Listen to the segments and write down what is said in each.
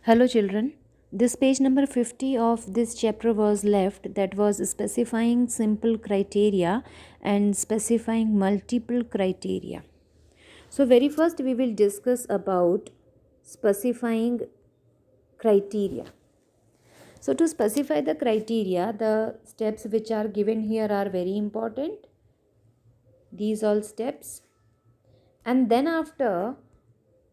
Hello, children. This page number 50 of this chapter was left, that was specifying simple criteria and specifying multiple criteria. So, very first, we will discuss about specifying criteria. So, to specify the criteria, the steps which are given here are very important. These all steps. And then, after,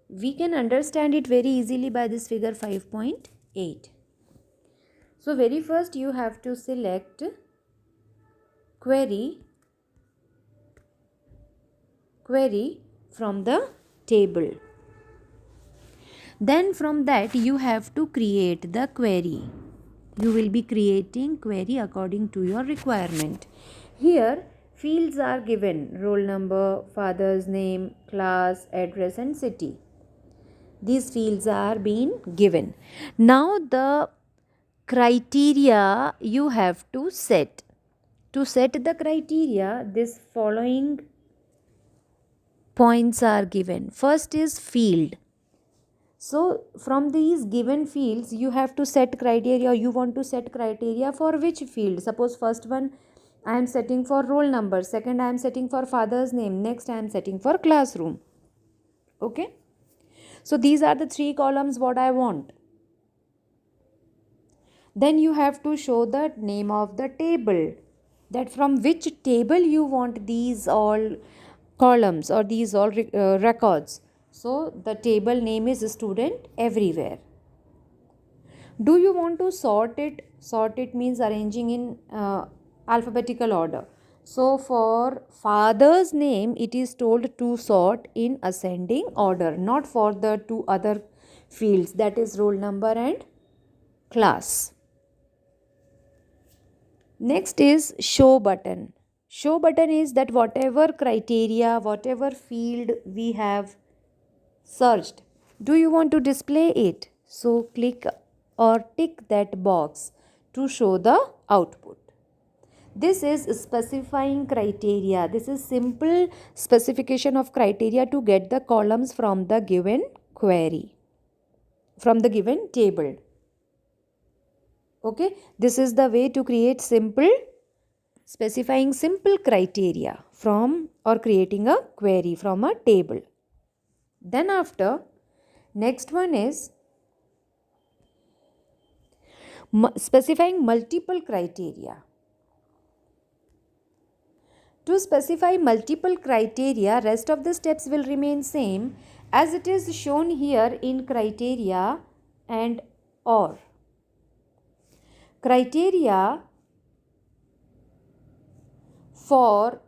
we can understand it very easily by this figure 5.8. So very first you have to select query from the table. Then from that you have to create the query. You will be creating query according to your requirement. Here fields are given: roll number, father's name, class, address and city. These fields are being given. Now the criteria you have to set. To set the criteria, this following points are given. First is field. So from these given fields you have to set criteria. You want to set criteria for which field? Suppose first one I am setting for roll number, second I am setting for father's name, next I am setting for classroom. Okay? So these are the three columns what I want. Then you have to show the name of the table, that from which table you want these all columns or these all records. So the table name is student everywhere. Do you want to sort it? Sort it means arranging in alphabetical order. So for father's name it is told to sort in ascending order, not for the two other fields, that is roll number and class. Next is show button. Show button is that whatever criteria, whatever field we have searched, do you want to display it? So click or tick that box to show the output. This is specifying criteria. This is simple specification of criteria to get the columns from the given query, from the given table. Okay, this is the way to create specifying simple criteria from or creating a query from a table. Then after, next one is specifying multiple criteria. To specify multiple criteria, rest of the steps will remain same as it is shown here in criteria and or. Criteria for